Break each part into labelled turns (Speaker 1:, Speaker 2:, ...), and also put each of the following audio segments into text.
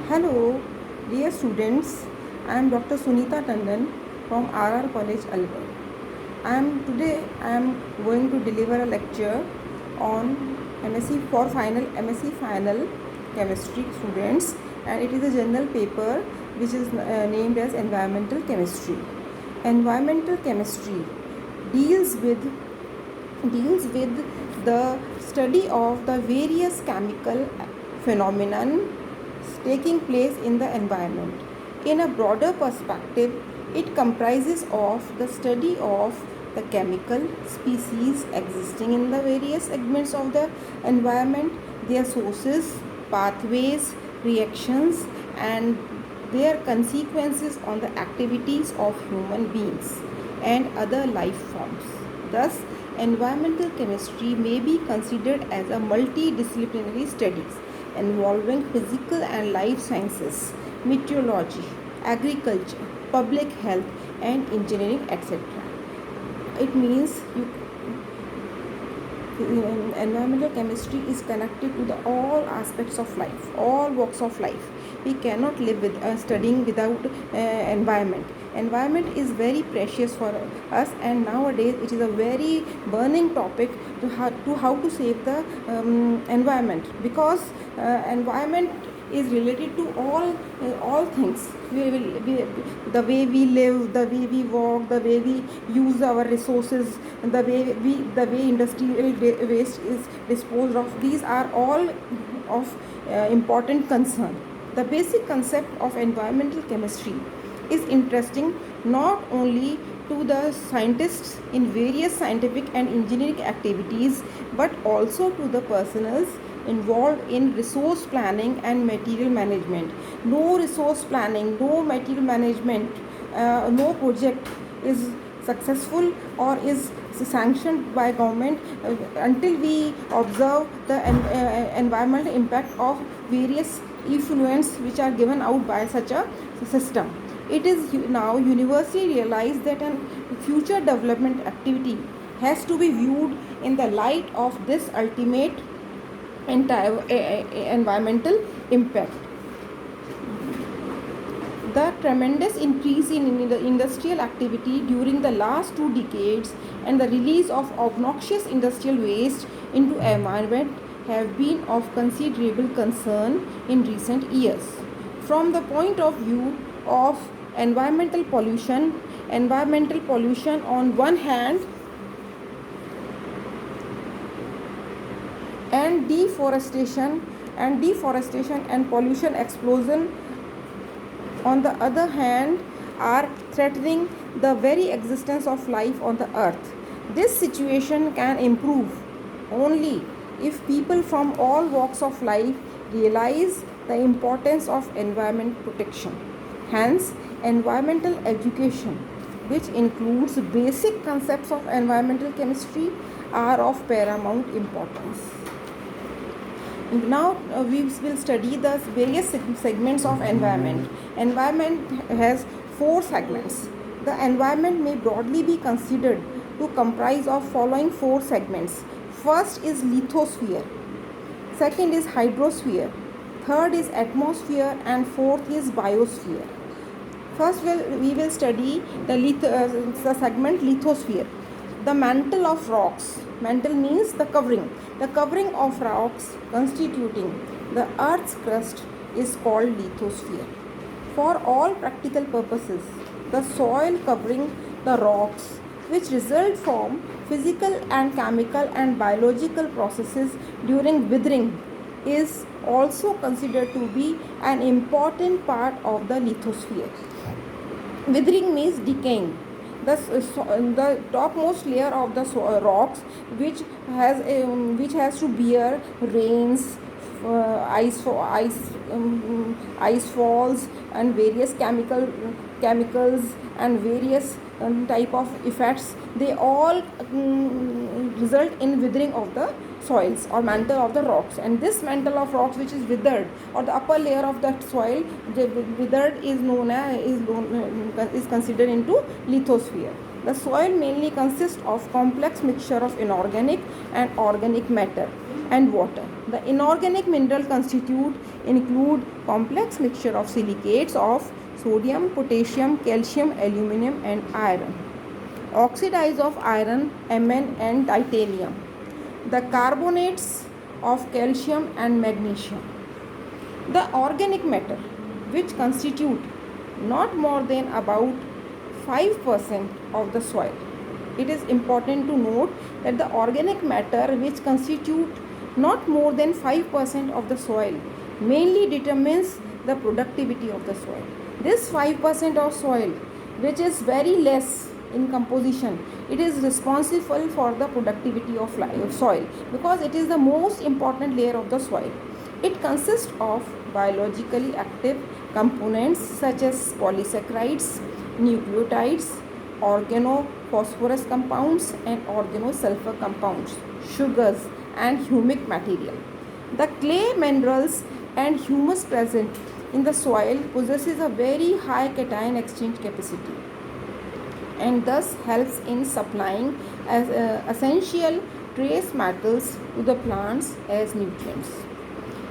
Speaker 1: Hello, dear students. I am Dr. Sunita Tandon from RR College, Alwar. I am going to deliver a lecture on MSc final chemistry students, and it is a journal paper which is named as Environmental Chemistry. Environmental chemistry deals with deals with the study of the various chemical phenomenon taking place in the environment. In a broader perspective, it comprises of the study of the chemical species existing in the various segments of the environment, their sources, pathways, reactions, and their consequences on the activities of human beings and other life forms. Thus, environmental chemistry may be considered as a multidisciplinary study involving physical and life sciences, meteorology, agriculture, public health, and engineering, etc. It means environmental chemistry is connected to the all aspects of life, all walks of life. We cannot live with studying without environment. Environment is very precious for us, and nowadays it is a very burning topic to how to save the environment, because environment is related to all things. The way we live, the way we walk, the way we use our resources, the way industrial waste is disposed of. These are all of important concern. The basic concept of environmental chemistry is interesting not only to the scientists in various scientific and engineering activities, but also to the personnel involved in resource planning and material management. No resource planning, no material management, no project is successful or is sanctioned by government until we observe the environmental impact of various effluents which are given out by such a system. It is now universally realized that a future development activity has to be viewed in the light of this ultimate entire environmental impact. The tremendous increase in the industrial activity during the last 2 decades and the release of obnoxious industrial waste into environment have been of considerable concern in recent years. From the point of view of environmental pollution on one hand and deforestation and pollution explosion on the other hand are threatening the very existence of life on the earth. This situation can improve only if people from all walks of life realize the importance of environment protection. Hence, environmental education, which includes basic concepts of environmental chemistry, are of paramount importance. Now we will study the various segments of environment. Environment has 4 segments. The environment may broadly be considered to comprise of following 4 segments. First is lithosphere, second is hydrosphere, third is atmosphere, and fourth is biosphere. First we will study the segment lithosphere. The mantle of rocks. Mantle means the covering. The covering of rocks constituting the earth's crust is called lithosphere. For all practical purposes, the soil covering the rocks, which result from physical and chemical and biological processes during withering, is also considered to be an important part of the lithosphere. Withering means decaying. The topmost layer of the rocks, which has to bear rains, ice falls, and various chemicals and various type of effects, they all result in withering of the soils or mantle of the rocks. And this mantle of rocks which is withered, or the upper layer of that soil withered, is considered into lithosphere. The soil mainly consists of complex mixture of inorganic and organic matter and water. The inorganic mineral constitute include complex mixture of silicates of sodium, potassium, calcium, aluminum and iron. Oxides of iron, Mn and titanium. The carbonates of calcium and magnesium. The organic matter, which constitute not more than about 5% of the soil. It is important to note that the organic matter, which constitute not more than 5% of the soil, mainly determines the productivity of the soil. This 5% of soil, which is very less in composition, it is responsible for the productivity of soil because it is the most important layer of the soil. It consists of biologically active components such as polysaccharides, nucleotides, organophosphorus compounds and organosulfur compounds, sugars and humic material. The clay minerals and humus present in the soil possesses a very high cation exchange capacity and thus helps in supplying as essential trace metals to the plants as nutrients.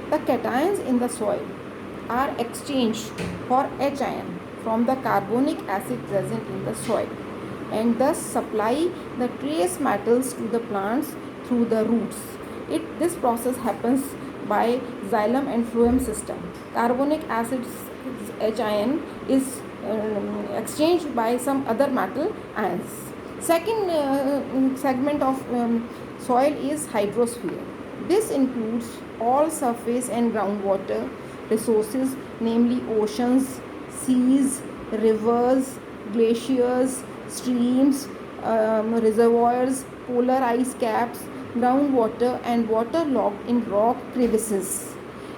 Speaker 1: The cations in the soil are exchanged for H ion from the carbonic acid present in the soil and thus supply the trace metals to the plants through the roots. This process happens by xylem and phloem system. Carbonic acid H ion is exchanged by some other metal ions. Second segment of soil is hydrosphere. This includes all surface and groundwater resources, namely oceans, seas, rivers, glaciers, streams, reservoirs, polar ice caps, groundwater and water logged in rock crevices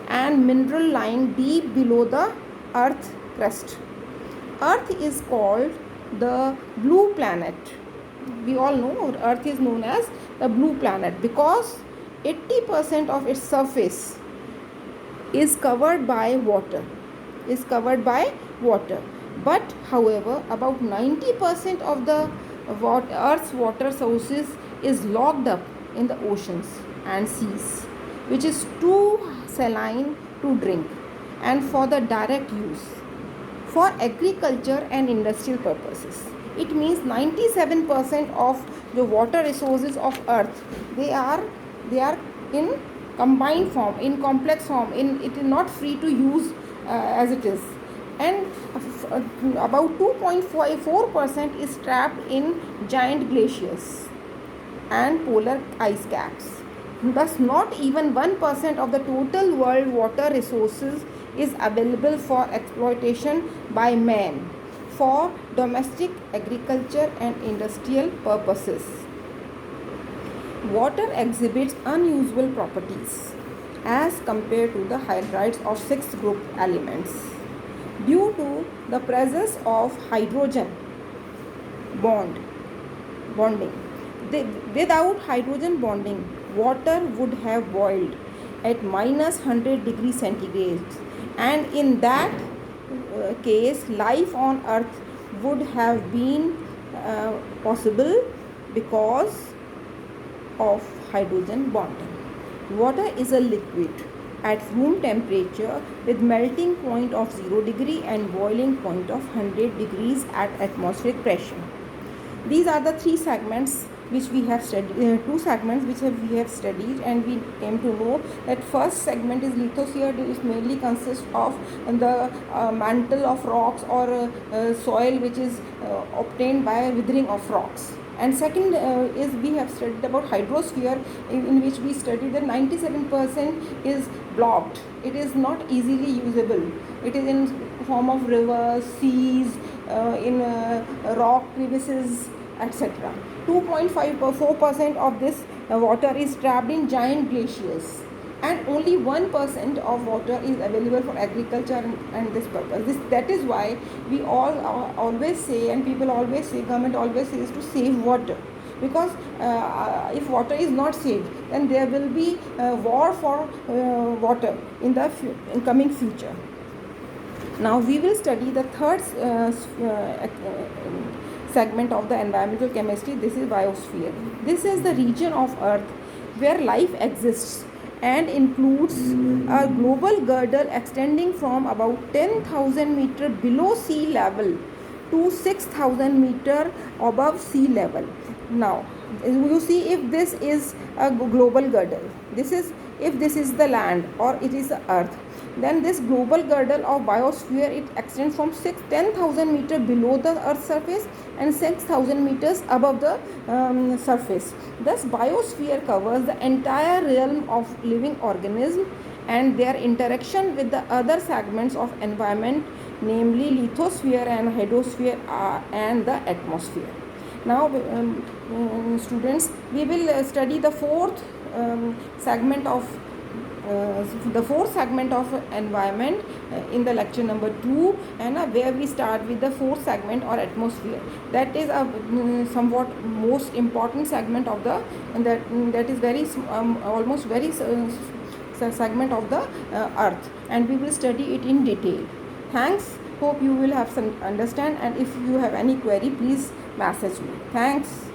Speaker 1: and mineral lying deep below the earth crust. Earth is called the blue planet. We all know Earth is known as the blue planet because 80% of its surface is covered by water. But however, about 90% of the Earth's water sources is locked up in the oceans and seas, which is too saline to drink and for the direct use for agriculture and industrial purposes. It means 97% of the water resources of Earth they are in combined form, in complex form. It is not free to use as it is, and about 2.4% is trapped in giant glaciers and polar ice caps. Thus, not even 1% of the total world water resources is available for exploitation by man for domestic agriculture and industrial purposes. Water exhibits unusual properties as compared to the hydrides of 6 group elements due to the presence of hydrogen bonding. Without hydrogen bonding, water would have boiled at minus 100 degrees centigrade, and in that case life on earth would have been possible because of hydrogen bonding. Water is a liquid at room temperature with melting point of 0 degree and boiling point of 100 degrees at atmospheric pressure. These are the three segments which we have studied, two segments which we have studied, and we came to know that first segment is lithosphere, which mainly consists of the mantle of rocks or soil which is obtained by withering of rocks. And second is we have studied about hydrosphere, in which we studied that 97% is blocked. It is not easily usable. It is in form of rivers, seas, in rock crevices, etc. 2.4% of this water is trapped in giant glaciers, and only 1% of water is available for agriculture and this purpose. That is why we all always say, and people always say, government always says to save water, because if water is not saved, then there will be war for water in the coming future. Now we will study the third segment of the environmental chemistry. This is biosphere. This is the region of earth where life exists and includes a global girdle extending from about 10,000 meter below sea level to 6,000 meter above sea level. Now you see, if this is a global girdle, this is, if this is the land or it is the earth, then this global girdle of biosphere, it extends from 10,000 meter below the earth's surface and 6,000 meters above the surface. Thus biosphere covers the entire realm of living organism and their interaction with the other segments of environment, namely lithosphere and hydrosphere and the atmosphere. Now students, we will study the fourth segment of environment in the lecture number 2, and where we start with the fourth segment or atmosphere. That is a somewhat most important segment of the, and that is very almost very segment of the earth, and we will study it in detail. Thanks, hope you will have some understand, and if you have any query, please message me. Thanks.